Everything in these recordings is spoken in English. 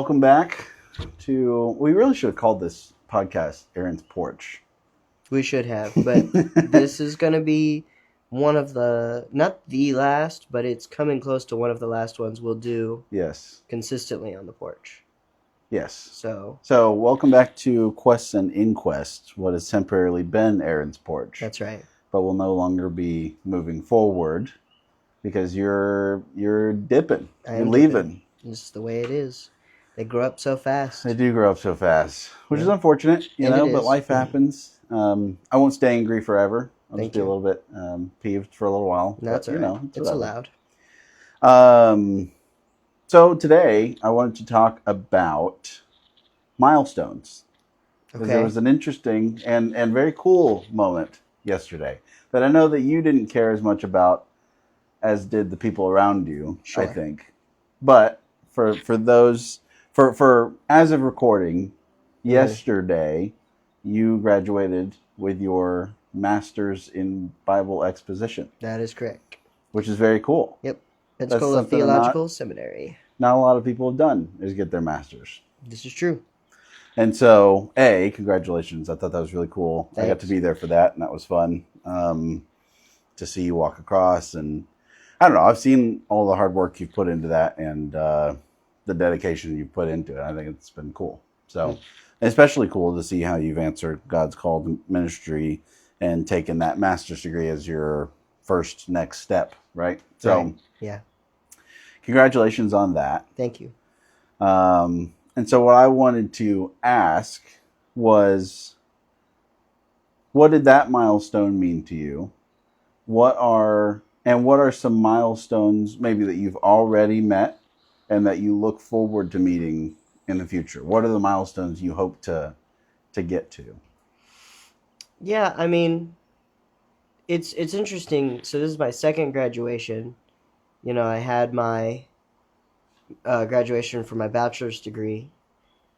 welcome back to... We really should have called this podcast Aaron's Porch. We should have, but this is going to be one of the... Not the last, but it's coming close to one of the last ones we'll do Yes. consistently on the porch. Yes. So welcome back to Quests and Inquests, what has temporarily been Aaron's Porch. That's right. But will no longer be moving forward because you're dipping. You're leaving. This is the way it is. They grow up so fast. They do grow up so fast, which is unfortunate, but life happens. I won't stay angry forever. I'll just be a little bit peeved for a little while. That's all right. It's allowed. So today I wanted to talk about milestones. Okay. There was an interesting and very cool moment yesterday that I know that you didn't care as much about as did the people around you, sure. I think. But for those, as of recording, yesterday, you graduated with your master's in Bible exposition. That is correct. Which is very cool. Yep. Pensacola Theological Seminary. Not a lot of people have done is get their master's. This is true. And so, congratulations. I thought that was really cool. Thanks. I got to be there for that, and that was fun to see you walk across. And I don't know, I've seen all the hard work you've put into that and the dedication you've put into it. I think it's been cool. So, especially cool to see how you've answered God's call to ministry and taken that master's degree as your first next step, right? So, yeah. Congratulations on that. Thank you. And so what I wanted to ask was, what did that milestone mean to you? What are some milestones maybe that you've already met and that you look forward to meeting in the future? What are the milestones you hope to get to? Yeah, I mean, it's interesting. So this is my second graduation. I had my graduation for my bachelor's degree,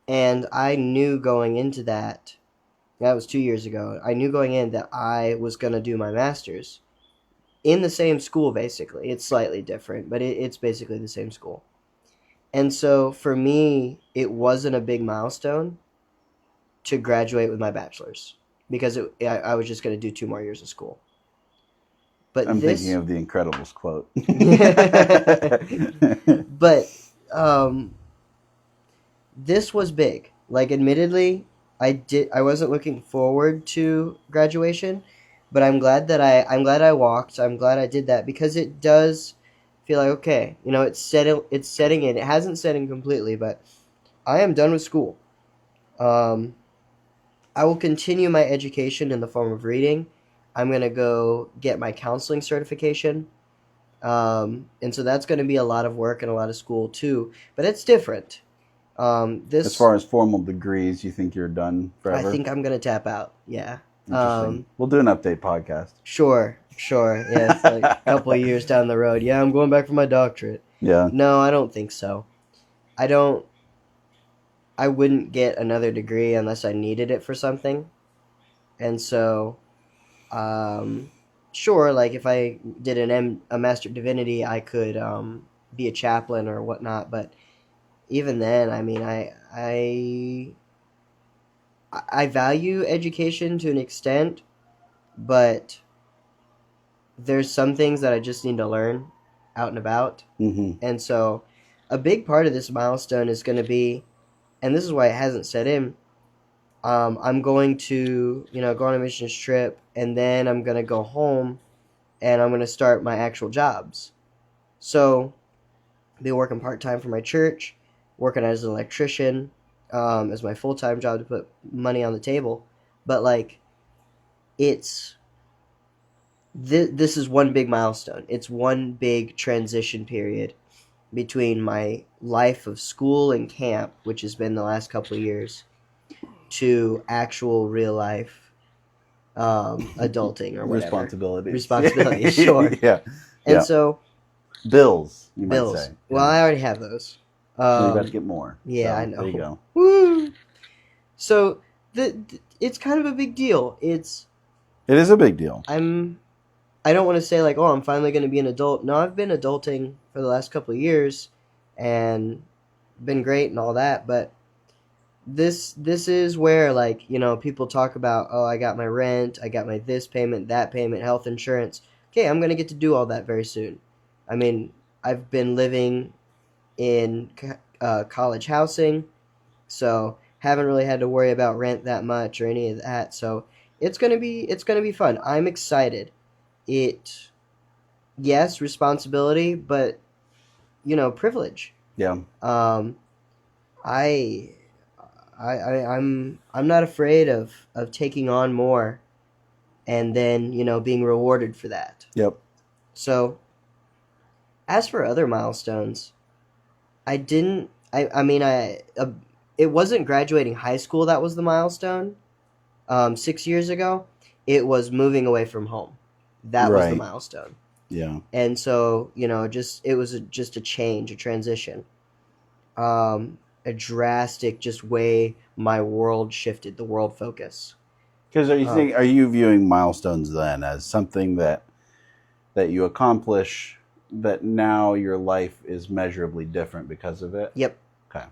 and I knew going into that was 2 years ago, I knew going in that I was going to do my master's in the same school, basically. It's slightly different, but it's basically the same school. And so for me, it wasn't a big milestone to graduate with my bachelor's because I was just going to do 2 more years of school. But I'm thinking of the Incredibles quote. But this was big. Like, admittedly, I wasn't looking forward to graduation, but I'm glad I walked. I'm glad I did that because it does feel like, okay, it's setting in. It hasn't set in completely, but I am done with school. I will continue my education in the form of reading. I'm going to go get my counseling certification. And so that's going to be a lot of work and a lot of school too. But it's different. As far as formal degrees, you think you're done forever? I think I'm going to tap out, yeah. Interesting. We'll do an update podcast. Sure. Yeah, it's like a couple of years down the road. Yeah, I'm going back for my doctorate. Yeah. No, I don't think so. I wouldn't get another degree unless I needed it for something. And so... sure, like if I did a Master of Divinity, I could be a chaplain or whatnot, but even then, I mean, I value education to an extent, but there's some things that I just need to learn out and about. Mm-hmm. And so a big part of this milestone is going to be, and this is why it hasn't set in, I'm going to, go on a missions trip, and then I'm going to go home, and I'm going to start my actual jobs. So, I'll be working part-time for my church, working as an electrician, as my full-time job to put money on the table. But, this is one big milestone. It's one big transition period between my life of school and camp, which has been the last couple of years, to actual real life adulting or whatever. Responsibility, sure. Yeah. And so... Bills, you might say. Well, I already have those. So you got to get more. Yeah, so, I know. There you go. Woo! So, it's kind of a big deal. It is a big deal. I don't want to say I'm finally going to be an adult. No, I've been adulting for the last couple of years, and been great and all that, but this is where, like, people talk about, oh, I got my rent, I got my this payment, that payment, health insurance. Okay, I'm gonna get to do all that very soon. I mean, I've been living in college housing, so haven't really had to worry about rent that much or any of that. So it's gonna be fun. I'm excited. It Yes, responsibility, but privilege. Yeah. Um, I I'm not afraid of taking on more and then being rewarded for that. Yep. So as for other milestones, I didn't. I mean it wasn't graduating high school that was the milestone. 6 years ago, it was moving away from home. That was the Right. milestone. Yeah. And so just it was just a change, a transition, a drastic just way my world shifted, the world focus. Because Um, are you viewing milestones then as something that you accomplish that now your life is measurably different because of it? yep, Okay.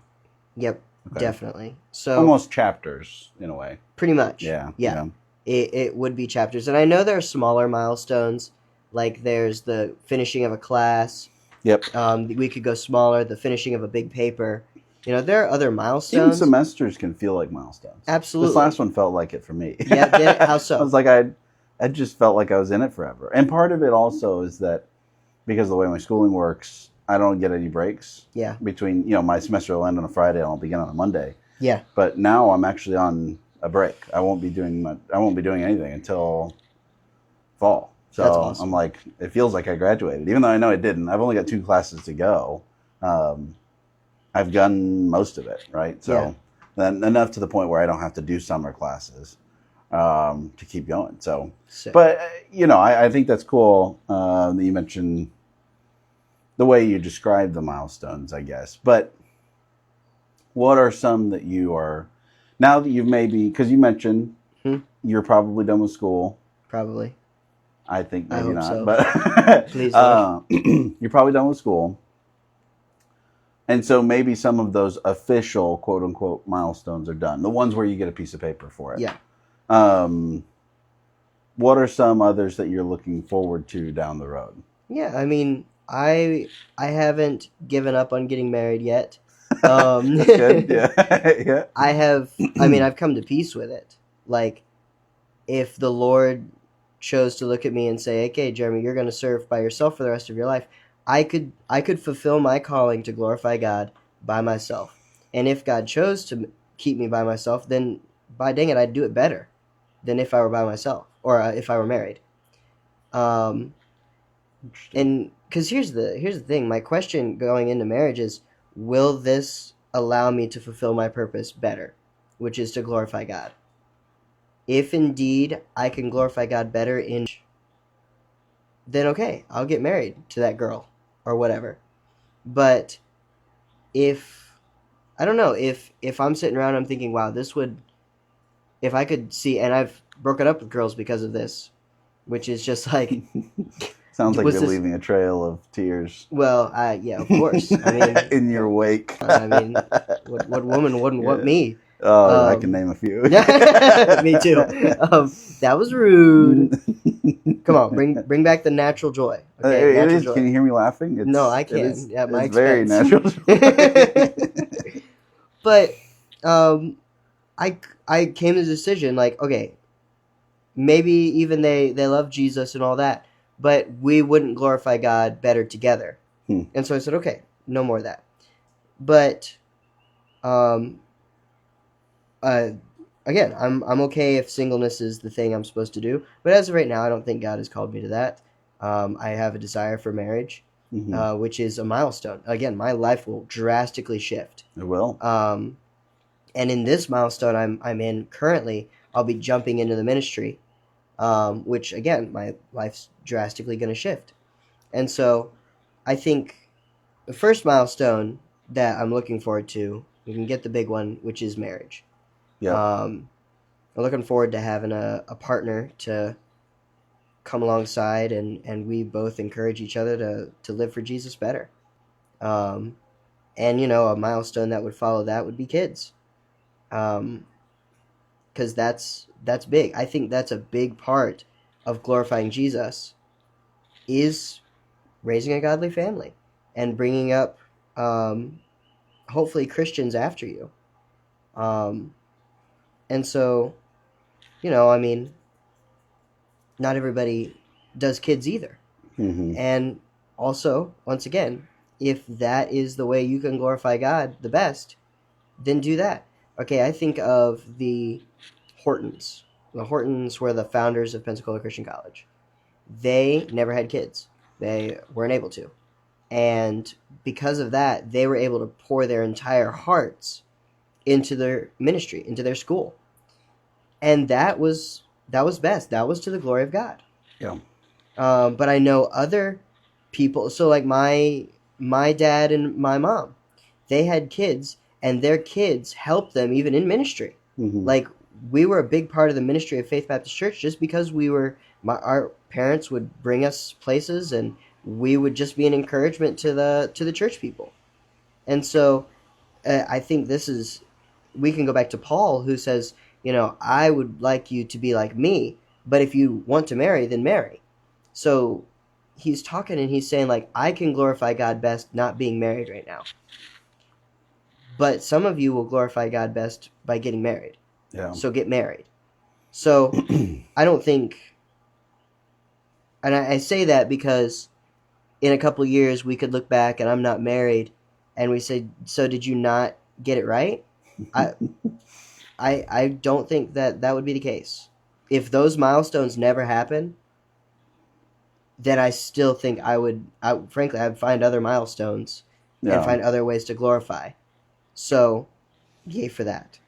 yep, Okay. definitely. So Almost chapters in a way. pretty much, Yeah. yeah. Yeah. It would be chapters, and I know there are smaller milestones, like there's the finishing of a class. Yep. We could go smaller, the finishing of a big paper. There are other Even milestones. semesters can feel like milestones. Absolutely. This last one felt like it for me. Yeah, how so? I was like, I just felt like I was in it forever. And part of it also is that because of the way my schooling works, I don't get any breaks. Yeah. Between, my semester will end on a Friday and I'll begin on a Monday. Yeah. But now I'm actually on a break. I won't be doing anything until fall. So That's awesome. I'm like, it feels like I graduated, even though I know I didn't. I've only got 2 classes to go. I've done most of it, right? So then enough to the point where I don't have to do summer classes to keep going. So, but I think that's cool that you mentioned the way you describe the milestones, I guess. But what are some that you are now that you've maybe, because you mentioned you're probably done with school? Probably. I think maybe I hope not, so. but Please. You're probably done with school. And so maybe some of those official quote unquote milestones are done. The ones where you get a piece of paper for it. Yeah. What are some others that you're looking forward to down the road? Yeah, I mean, I haven't given up on getting married yet. That's good. Yeah. Yeah. I've come to peace with it. Like, if the Lord chose to look at me and say, okay, Jeremy, you're going to serve by yourself for the rest of your life, I could fulfill my calling to glorify God by myself. And if God chose to keep me by myself, then by dang it, I'd do it better than if I were by myself or if I were married. And because here's the thing, my question going into marriage is, will this allow me to fulfill my purpose better, which is to glorify God? If indeed I can glorify God better then okay, I'll get married to that girl or whatever. But if I don't know, if I'm sitting around, I'm thinking, wow, if I could see, and I've broken up with girls because of this, which is just like sounds like you're leaving a trail of tears. Well, yeah, of course. I mean, in your wake. I mean, what woman wouldn't want me? Oh, I can name a few. Me too. That was rude. Come on, bring back the natural joy. Okay, it is. Joy. Can you hear me laughing? No, I can. At my expense. Very natural. But I came to the decision, like, okay, maybe even they love Jesus and all that, but we wouldn't glorify God better together. And so I said, okay, no more of that. But again, I'm okay if singleness is the thing I'm supposed to do. But as of right now, I don't think God has called me to that. I have a desire for marriage, which is a milestone. Again, my life will drastically shift. It will. And in this milestone I'm in currently, I'll be jumping into the ministry, which again, my life's drastically going to shift. And so I think the first milestone that I'm looking forward to, we can get the big one, which is marriage. Yeah. I'm looking forward to having a partner to come alongside, and we both encourage each other to live for Jesus better. And, you know, a milestone that would follow that would be kids. Because that's big. I think that's a big part of glorifying Jesus is raising a godly family and bringing up, hopefully, Christians after you. Um, and so, you know, I mean, not everybody does kids either. Mm-hmm. And also, once again, if that is the way you can glorify God the best, then do that. Okay, I think of the Hortons. The Hortons were the founders of Pensacola Christian College. They never had kids. They weren't able to. And because of that, they were able to pour their entire hearts into their ministry, into their school. And that was best. That was to the glory of God. Yeah. But I know other people. So like my dad and my mom, they had kids, and their kids helped them even in ministry. Mm-hmm. Like we were a big part of the ministry of Faith Baptist Church just because our parents would bring us places, and we would just be an encouragement to the church people. And so I think we can go back to Paul, who says, you know, I would like you to be like me, but if you want to marry, then marry. So he's talking and he's saying, like, I can glorify God best not being married right now. But some of you will glorify God best by getting married. Yeah. So get married. So I don't think, and I say that because in a couple of years we could look back and I'm not married and we say, so did you not get it right? I don't think that would be the case. If those milestones never happen, then I still think frankly, I'd find other milestones and find other ways to glorify. So, yay for that.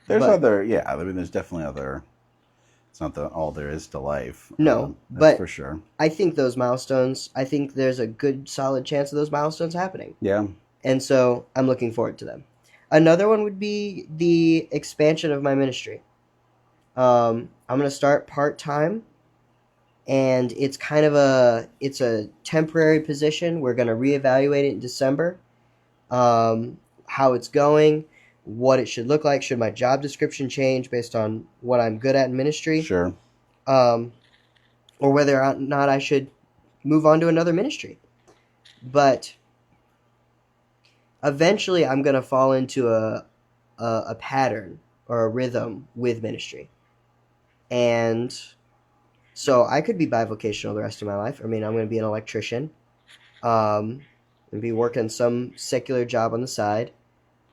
There's other, yeah. I mean, there's definitely other. It's not all there is to life. No, that's but for sure. I think those milestones. I think there's a good, solid chance of those milestones happening. Yeah. And so I'm looking forward to them. Another one would be the expansion of my ministry. I'm going to start part-time, and it's kind of it's a temporary position. We're going to reevaluate it in December, how it's going, what it should look like. Should my job description change based on what I'm good at in ministry? Sure. Or whether or not I should move on to another ministry. But eventually I'm going to fall into a pattern or a rhythm with ministry. And so I could be bivocational the rest of my life. I mean, I'm going to be an electrician. And be working some secular job on the side.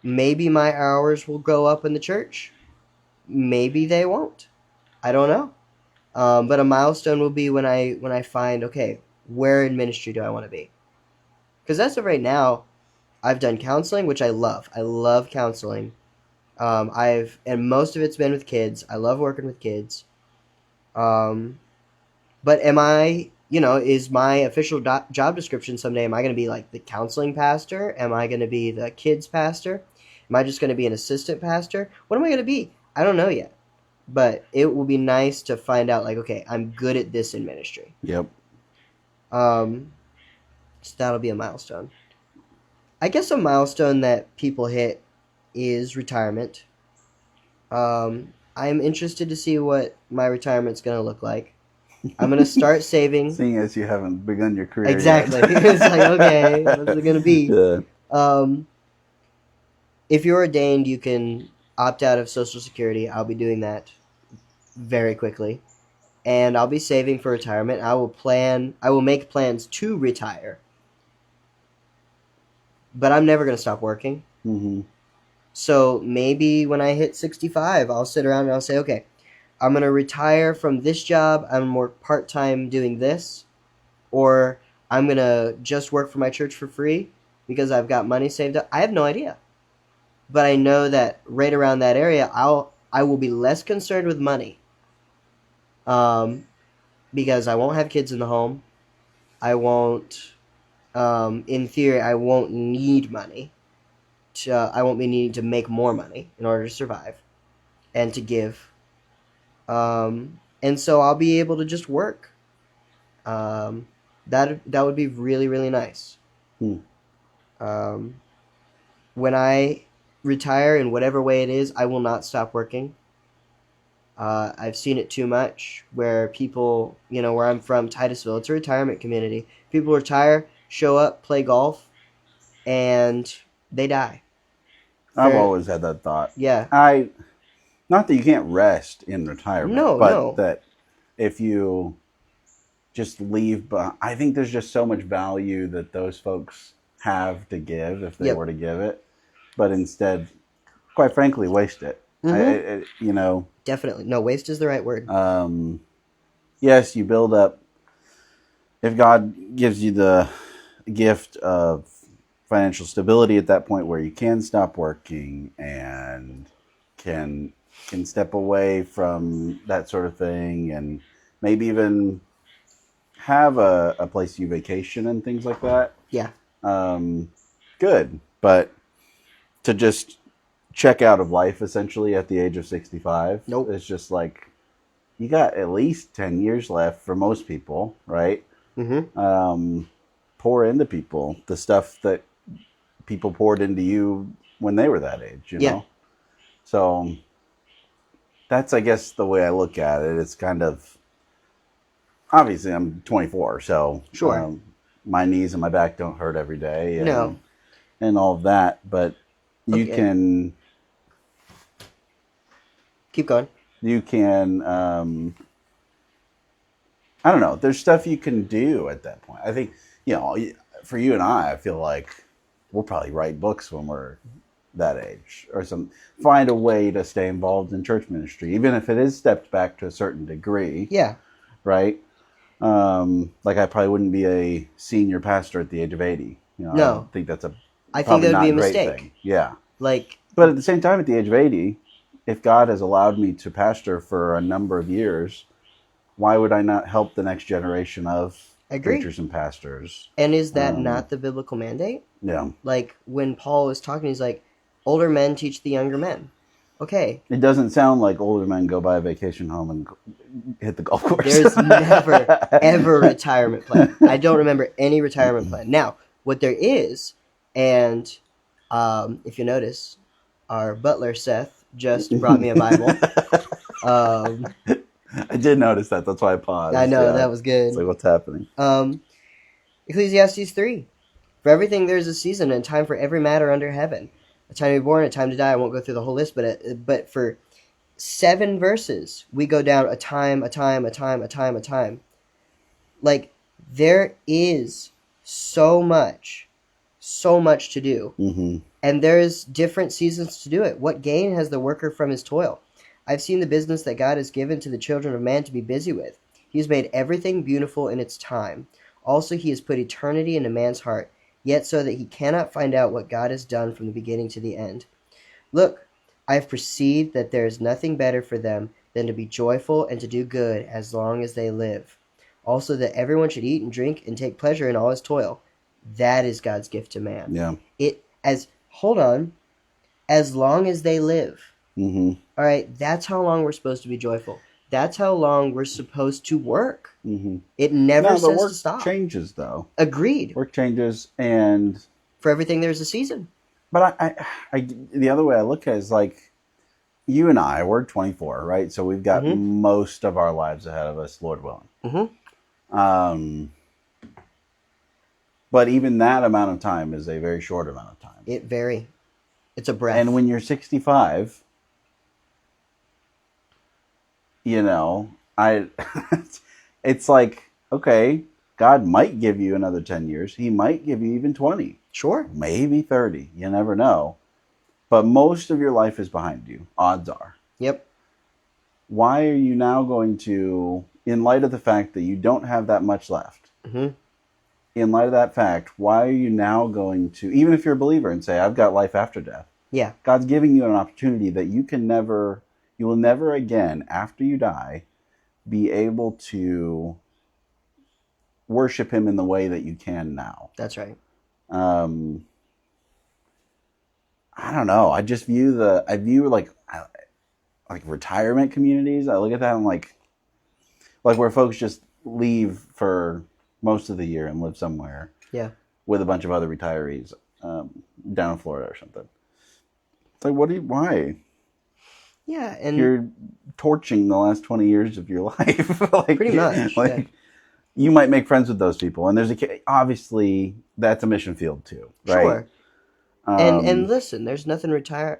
Maybe my hours will go up in the church. Maybe they won't. I don't know. But a milestone will be when I find, okay, where in ministry do I want to be? Because as of right now, I've done counseling, which I love. I love counseling. And most of it's been with kids. I love working with kids. But is my official job description someday, am I going to be like the counseling pastor? Am I going to be the kids pastor? Am I just going to be an assistant pastor? What am I going to be? I don't know yet. But it will be nice to find out, like, okay, I'm good at this in ministry. Yep. So that'll be a milestone. I guess a milestone that people hit is retirement. I'm interested to see what my retirement's going to look like. I'm going to start saving. Seeing as you haven't begun your career exactly. yet. It's like, okay, what's it going to be? Yeah. If you're ordained, you can opt out of Social Security. I'll be doing that very quickly. And I'll be saving for retirement. I will make plans to retire. But I'm never going to stop working. Mm-hmm. So maybe when I hit 65, I'll sit around and I'll say, okay, I'm going to retire from this job. I'm more part-time doing this. Or I'm going to just work for my church for free because I've got money saved up. I have no idea. But I know that right around that area, I will be less concerned with money. Because I won't have kids in the home. I won't, in theory, I won't need money. I won't be needing to make more money in order to survive and to give. And so I'll be able to just work. That would be really, really nice. when I retire in whatever way it is, I will not stop working. I've seen it too much where people, where I'm from, Titusville, it's a retirement community. People retire, show up, play golf, and they die. I've always had that thought. Yeah. Not that you can't rest in retirement, but that if you just leave, but I think there's just so much value that those folks have to give if they were to give it, but instead, quite frankly, waste it. Definitely. No, waste is the right word. Yes, you build up. If God gives you the gift of financial stability at that point where you can stop working and can step away from that sort of thing and maybe even have a place you vacation and things like that. Yeah. Good. But to just check out of life essentially at the age of 65, nope. It's just like you got at least 10 years left for most people, right? Mm-hmm. Pour into people the stuff that people poured into you when they were that age, you know? So that's, I guess, the way I look at it. It's kind of, obviously I'm 24, so sure. My knees and my back don't hurt every day and all of that, but you can keep going. You can, I don't know. There's stuff you can do at that point. I think, for you and I feel like we'll probably write books when we're that age or find a way to stay involved in church ministry, even if it is stepped back to a certain degree. Yeah. Right. Like I probably wouldn't be a senior pastor at the age of 80. No. I don't think that's I think that would be a mistake. Thing. Yeah. But at the same time, at the age of 80, if God has allowed me to pastor for a number of years, why would I not help the next generation of preachers and pastors? And is that not the biblical mandate? Yeah. Like when Paul was talking, he's like, older men teach the younger men. Okay. It doesn't sound like older men go buy a vacation home and hit the golf course. There's never, ever a retirement plan. I don't remember any retirement plan. Now, what there is, and if you notice, our butler, Seth, just brought me a Bible. I did notice that. That's why I paused. I know, that was good. It's like, what's happening? Ecclesiastes 3. For everything there is a season and a time for every matter under heaven. A time to be born, a time to die. I won't go through the whole list, but for 7 verses, we go down a time. Like, there is so much to do. Mm-hmm. And there's different seasons to do it. What gain has the worker from his toil? I've seen the business that God has given to the children of man to be busy with. He has made everything beautiful in its time. Also, he has put eternity into man's heart, yet so that he cannot find out what God has done from the beginning to the end. Look, I have perceived that there is nothing better for them than to be joyful and to do good as long as they live. Also, that everyone should eat and drink and take pleasure in all his toil. That is God's gift to man. Yeah. Hold on. As long as they live. Mm-hmm. All right, that's how long we're supposed to be joyful. That's how long we're supposed to work. Mm-hmm. It never says work to stop. Changes, though. Agreed. Work changes, and for everything there's a season. But I the other way I look at it is like, you and I, we're 24, right? So we've got most of our lives ahead of us, Lord willing. Mm-hmm. But even that amount of time is a very short amount of time. It's a breath. And when you're 65, it's like, okay, God might give you another 10 years. He might give you even 20. Sure. Maybe 30. You never know. But most of your life is behind you, odds are. Yep. Why are you now going to, in light of the fact that you don't have that much left, in light of that fact, why are you now going to, even if you're a believer and say, I've got life after death. Yeah. God's giving you an opportunity that you will never again, after you die, be able to worship him in the way that you can now. That's right. I don't know. I just view like retirement communities. I look at that and like where folks just leave for most of the year and live somewhere. Yeah. With a bunch of other retirees. down in Florida or something. It's like, why? Yeah, and you're torching the last 20 years of your life. Pretty much. Yeah. You might make friends with those people, and obviously that's a mission field too, right? Sure. And listen, there's nothing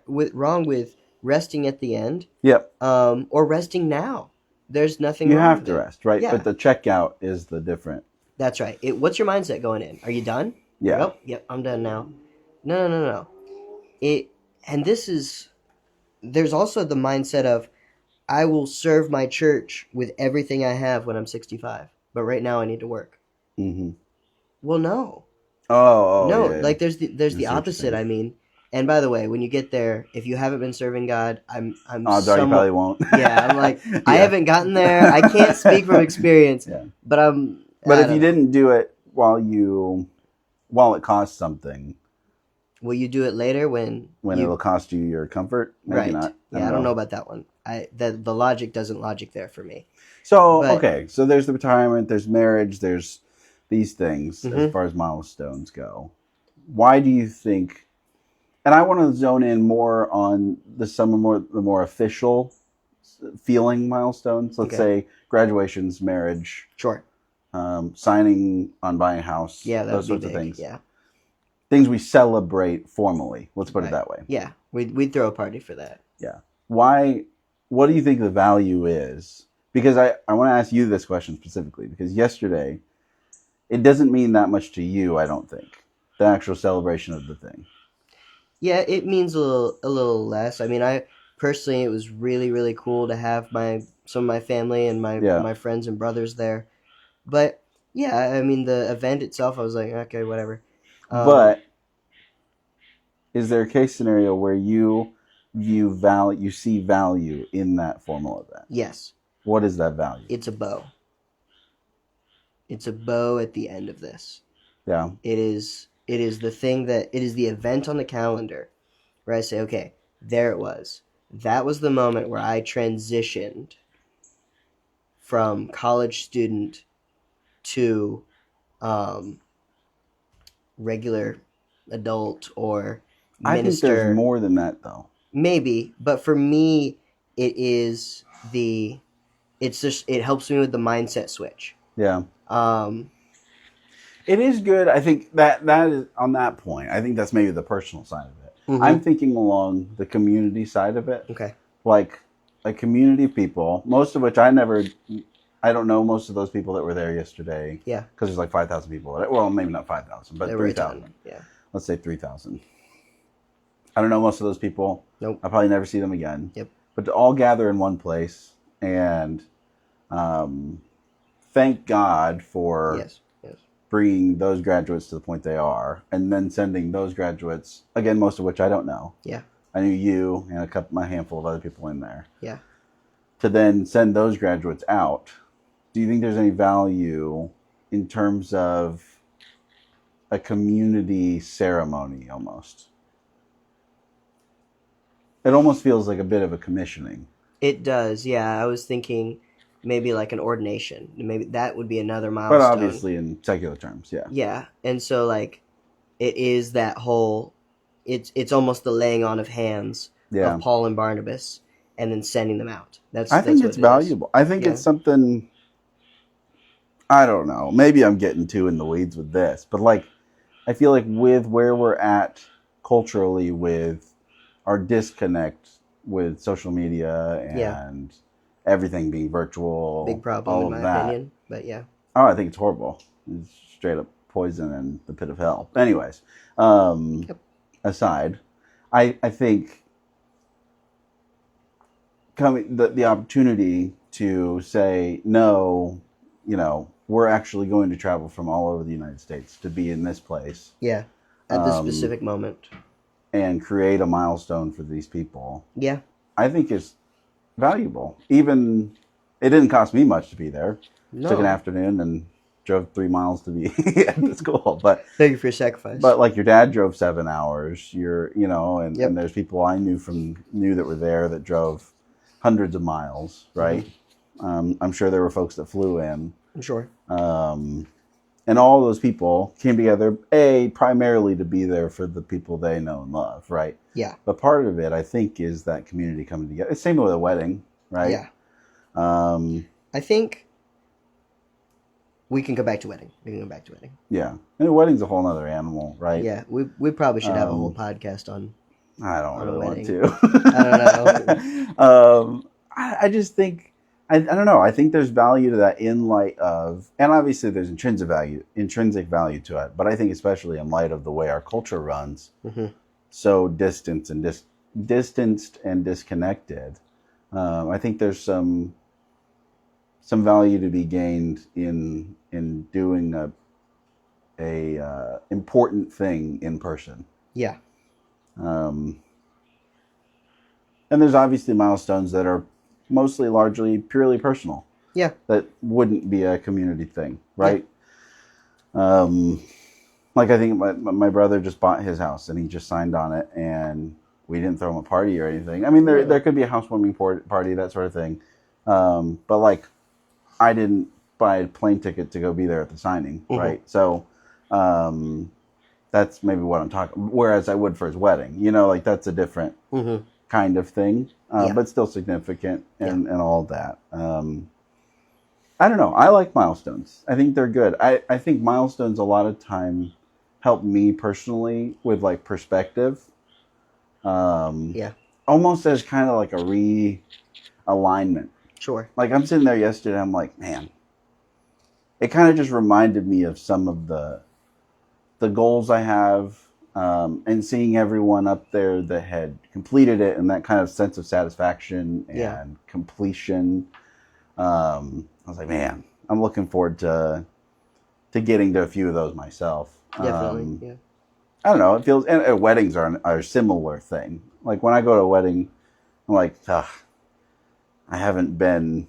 wrong with resting at the end. Yep. Or resting now. There's nothing you wrong have with to it. rest, right? Yeah. But the checkout is the different. That's right. What's your mindset going in? Are you done? Yeah. Yep, I'm done now. No. There's also the mindset of, I will serve my church with everything I have when I'm 65, but right now I need to work. Mm-hmm. Well, no. No, yeah. Like there's the opposite. I mean, and by the way, when you get there, if you haven't been serving God, I'm odds are you probably won't. Yeah, I'm like, I haven't gotten there. I can't speak from experience, but But if you didn't do it while it costs something, will you do it later when it'll cost you your comfort? Maybe not. I don't know about that one. The logic doesn't logic there for me. So okay, so there's the retirement, there's marriage, there's these things as far as milestones go. Why do you think? And I want to zone in more on the more official feeling milestones. Let's say graduations, marriage, sure, signing on buying a house, those sorts of things. Yeah, things we celebrate formally. Let's put it that way. Yeah, we'd throw a party for that. Yeah. Why? What do you think the value is? Because I want to ask you this question specifically because yesterday, it doesn't mean that much to you. I don't think the actual celebration of the thing. Yeah, it means a little less. I mean, I personally, it was really, really cool to have some of my family and my friends and brothers there. But yeah, I mean, the event itself, I was like, okay, whatever. But is there a case scenario where you see value in that formal event? Yes. What is that value? It's a bow. It's a bow at the end of this. Yeah. It is the event on the calendar where I say, okay, there it was. That was the moment where I transitioned from college student to regular adult or minister. I think there's more than that, though. Maybe, but for me, it helps me with the mindset switch. Yeah. It is good. I think that is on that point. I think that's maybe the personal side of it. Mm-hmm. I'm thinking along the community side of it. Okay. Like a community of people, most of which I don't know most of those people that were there yesterday. Yeah. Because there's like 5,000 people. Well, maybe not 5,000, but 3,000. Yeah. Let's say 3,000. I don't know most of those people. Nope. I'll probably never see them again. Yep. But to all gather in one place and thank God for bringing those graduates to the point they are, and then sending those graduates, again, most of which I don't know. Yeah. I knew you and a handful of other people in there. Yeah. To then send those graduates out, do you think there's any value in terms of a community ceremony almost? It almost feels like a bit of a commissioning. It does, yeah. I was thinking maybe like an ordination. Maybe that would be another milestone. But obviously in secular terms, yeah. Yeah, and so like it is that whole, it's almost the laying on of hands of Paul and Barnabas and then sending them out. I think it's valuable. I think it's something, I don't know, maybe I'm getting too in the weeds with this, but like I feel like with where we're at culturally with our disconnect with social media and everything being virtual. Big problem in my opinion, but yeah. Oh, I think it's horrible. It's straight up poison and the pit of hell. Anyways, aside, I think the opportunity to say, no, we're actually going to travel from all over the United States to be in this place. Yeah, at this specific moment. And create a milestone for these people. Yeah. I think is valuable. Even, it didn't cost me much to be there. No. Took an afternoon and drove 3 miles to be at the school. But thank you for your sacrifice. But like your dad drove 7 hours. And there's people I knew that were there that drove hundreds of miles, right? Mm-hmm. I'm sure there were folks that flew in. I'm sure. And all those people came together, primarily to be there for the people they know and love, right? Yeah. But part of it, I think, is that community coming together. It's same with a wedding, right? Yeah. Um, I think we can go back to wedding. Yeah. And a wedding's a whole other animal, right? Yeah. We probably should have a whole podcast on I don't on really a want wedding. to. I don't know. I just think I don't know. I think there's value to that in light of, and obviously there's intrinsic value to it. But I think especially in light of the way our culture runs, so distanced and disconnected. I think there's some value to be gained in doing a important thing in person. Yeah. And there's obviously milestones that are mostly largely purely personal. Yeah. That wouldn't be a community thing, right? Yeah. Like I think my brother just bought his house and he just signed on it, and we didn't throw him a party or anything. I mean, there could be a housewarming party, that sort of thing. But like, I didn't buy a plane ticket to go be there at the signing, right? So that's maybe what I'm talking. Whereas I would for his wedding, like that's a different kind of thing, but still significant and all that. I don't know. I like milestones. I think they're good. I think milestones a lot of time help me personally with like perspective. Almost as kind of like a realignment. Sure. Like I'm sitting there yesterday, I'm like, man, it kind of just reminded me of some of the goals I have, and seeing everyone up there that had completed it, and that kind of sense of satisfaction and completion. I was like, man, I'm looking forward to getting to a few of those myself. Definitely. I don't know. It feels, and weddings are a similar thing. Like when I go to a wedding, I'm like, ugh, I haven't been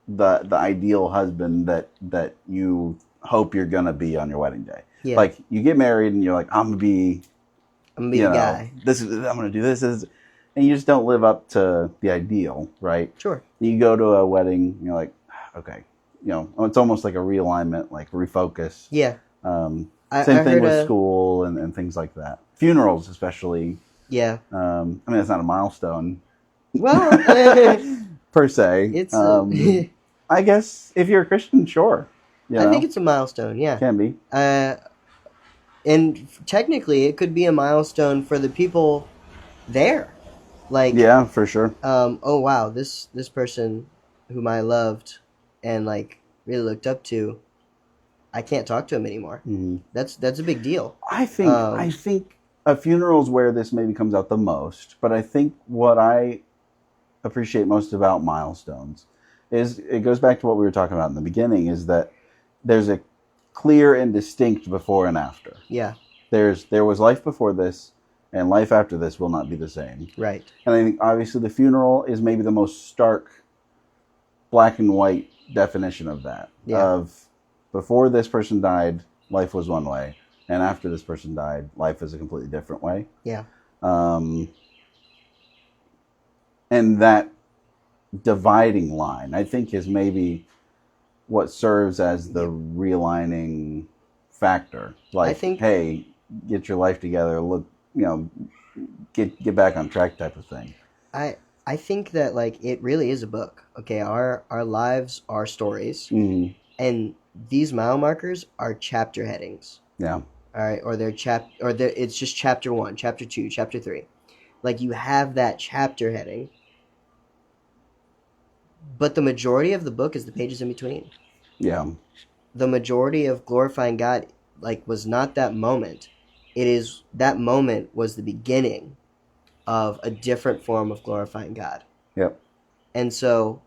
the ideal husband that you hope you're gonna be on your wedding day. Yeah. Like you get married and you're like, I'm gonna be the guy. I'm gonna do this, and you just don't live up to the ideal, right? Sure. You go to a wedding, and you're like, okay, it's almost like a realignment, like refocus. Yeah. Same thing with school and things like that. Funerals, especially. Yeah. I mean, it's not a milestone. Well, per se. It's. I guess if you're a Christian, sure. I think it's a milestone. Yeah. Can be. And technically, it could be a milestone for the people there. Like. Yeah, for sure. Oh wow, this person whom I loved and like really looked up to, I can't talk to him anymore. Mm-hmm. That's a big deal. I think a funeral is where this maybe comes out the most. But I think what I appreciate most about milestones is it goes back to what we were talking about in the beginning, is that there's a clear and distinct before and after. Yeah. There was life before this, and life after this will not be the same. Right. And I think obviously the funeral is maybe the most stark black and white definition of that. Yeah. Of before this person died, life was one way, and after this person died, life is a completely different way. Yeah. And that dividing line, I think, is maybe what serves as the realigning factor. Like, I think, hey, get your life together, look, get back on track type of thing. I think that like it really is a book. Okay, our lives are stories, and these mile markers are chapter headings. Yeah. All right, or it's just chapter 1, chapter 2, chapter 3. Like you have that chapter heading, but the majority of the book is the pages in between. Yeah. The majority of glorifying God was not that moment. It is that moment was the beginning of a different form of glorifying God. Yep. And so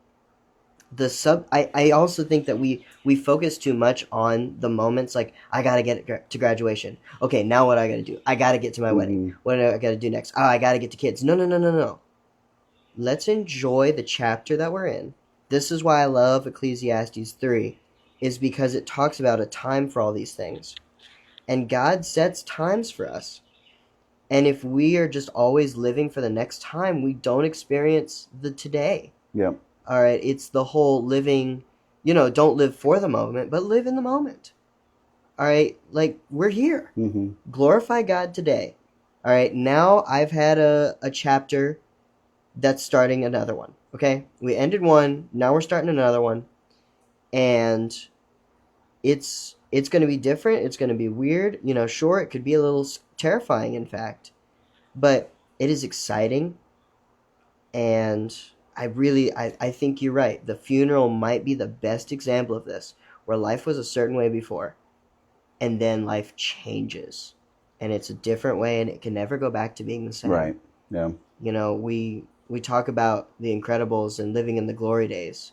I also think that we focus too much on the moments, like I gotta get to graduation. Okay, now what I gotta do? I gotta get to my wedding. What do I gotta do next? Oh, I gotta get to kids. No. Let's enjoy the chapter that we're in. This is why I love Ecclesiastes 3, is because it talks about a time for all these things. And God sets times for us. And if we are just always living for the next time, we don't experience the today. Yep. All right, it's the whole living, don't live for the moment, but live in the moment. All right, like we're here. Mm-hmm. Glorify God today. All right, now I've had a chapter that's starting another one. Okay, we ended one, now we're starting another one, and it's going to be different. It's going to be weird. Sure, it could be a little terrifying, in fact, but it is exciting, and I think you're right. The funeral might be the best example of this, where life was a certain way before, and then life changes, and it's a different way, and it can never go back to being the same. Right. Yeah. We talk about The Incredibles and living in the glory days.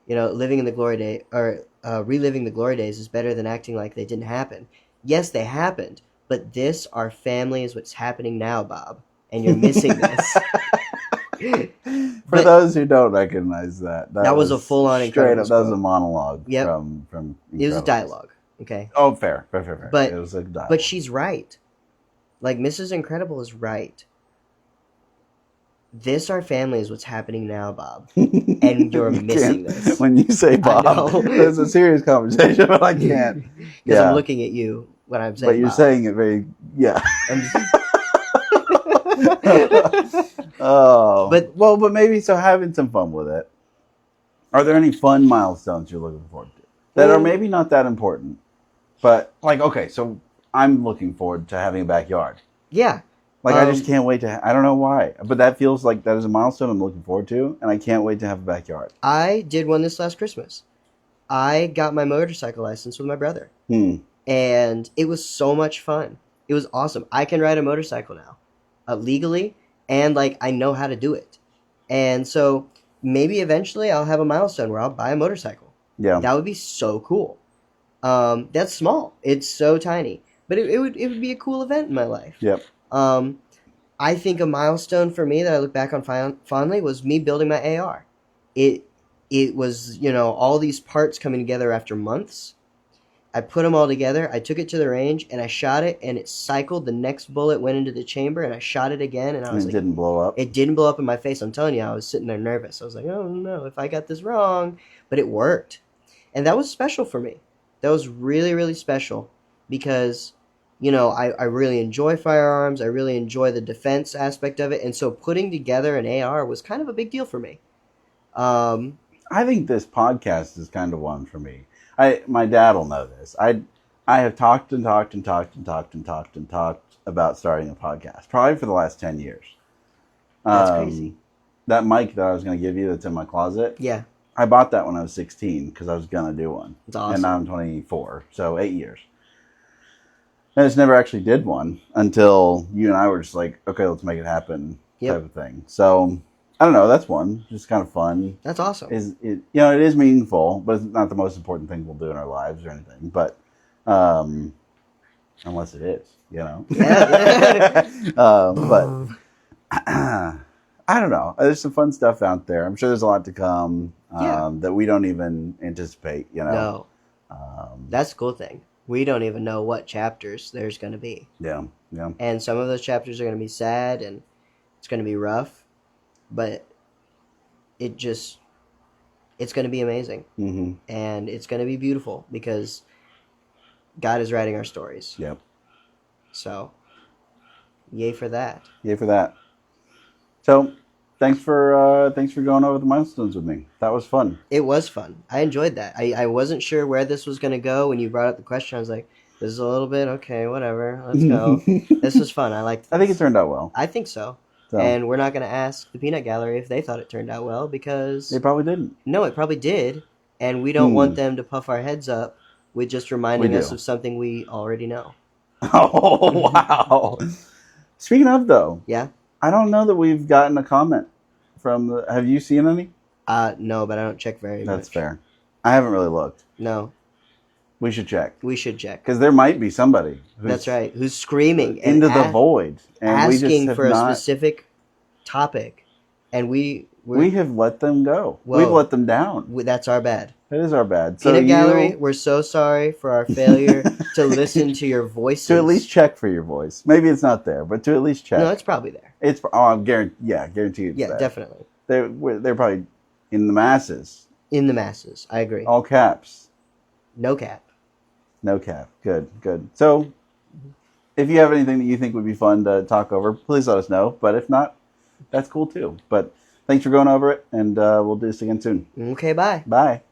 Living in the glory day, or reliving the glory days, is better than acting like they didn't happen. Yes, they happened, but our family is what's happening now, Bob, and you're missing this. For those who don't recognize that was a full-on straight up. Incredibles That was a quote. monologue. Yep. From It was a Incredibles. dialogue. Okay. Oh, fair. But it was a dialogue. But she's right. Like, Mrs. Incredible is right. Our family is what's happening now, Bob. And you're missing this. When you say Bob, it's a serious conversation, but I can't. Because I'm looking at you when I'm saying But you're Bob. saying it very, yeah. But maybe having some fun with it. Are there any fun milestones you're looking forward to that are maybe not that important? But, okay, so I'm looking forward to having a backyard. Yeah. I just can't wait to... I don't know why, but that feels like that is a milestone I'm looking forward to, and I can't wait to have a backyard. I did one this last Christmas. I got my motorcycle license with my brother. And it was so much fun. It was awesome. I can ride a motorcycle now, legally, and, I know how to do it. And so maybe eventually I'll have a milestone where I'll buy a motorcycle. Yeah. That would be so cool. That's small. It's so tiny. But it would be a cool event in my life. Yep. I think a milestone for me that I look back on fondly was me building my AR. It was, all these parts coming together after months. I put them all together. I took it to the range and I shot it, and it cycled. The next bullet went into the chamber, and I shot it again, and I was it didn't blow up. It didn't blow up in my face. I'm telling you, I was sitting there nervous. I was like, oh no, if I got this wrong, but it worked, and that was special for me. That was really, really special because, I really enjoy firearms. I really enjoy the defense aspect of it, and so putting together an AR was kind of a big deal for me. I think this podcast is kind of one for me. My dad will know this. I have talked about starting a podcast probably for the last 10 years. That's crazy. That mic that I was going to give you that's in my closet. Yeah. I bought that when I was 16 because I was going to do one. It's awesome. And now I'm 24, so 8 years. And I just never actually did one until you and I were just like, okay, let's make it happen type of thing. So I don't know. That's one. Just kind of fun. That's awesome. It is meaningful, but it's not the most important thing we'll do in our lives or anything. But unless it is, Yeah. But I don't know. There's some fun stuff out there. I'm sure there's a lot to come that we don't even anticipate. No. That's the cool thing. We don't even know what chapters there's going to be. Yeah. And some of those chapters are going to be sad and it's going to be rough. But it's going to be amazing. Mm-hmm. And it's going to be beautiful because God is writing our stories. Yep. So, yay for that. Yay for that. So, thanks for going over the milestones with me. That was fun. It was fun. I enjoyed that. I wasn't sure where this was going to go. When you brought up the question, I was like, this is a little bit, okay, whatever. Let's go. This was fun. I liked this. I think it turned out well. I think so. So. And we're not going to ask the Peanut Gallery if they thought it turned out well because... They probably didn't. No, it probably did. And we don't want them to puff our heads up with just reminding us of something we already know. Oh, wow. Speaking of, though. Yeah? I don't know that we've gotten a comment from have you seen any? No, but I don't check very much. That's fair. I haven't really looked. No. We should check. We should check. Because there might be somebody. That's right. Who's screaming. Into the void. And asking for a specific topic. And we have let them go. Whoa. We've let them down. That's our bad. It is our bad. Peanut Gallery, we're so sorry for our failure to listen to your voices. To at least check for your voice. Maybe it's not there, but to at least check. No, it's probably there. I'm guaranteed it's there. Yeah, definitely. They're probably in the masses. in the masses. I agree. All caps. No cap. No cap. Good, good. So, if you have anything that you think would be fun to talk over, please let us know. But if not, that's cool too. But thanks for going over it, and we'll do this again soon. Okay, bye. Bye.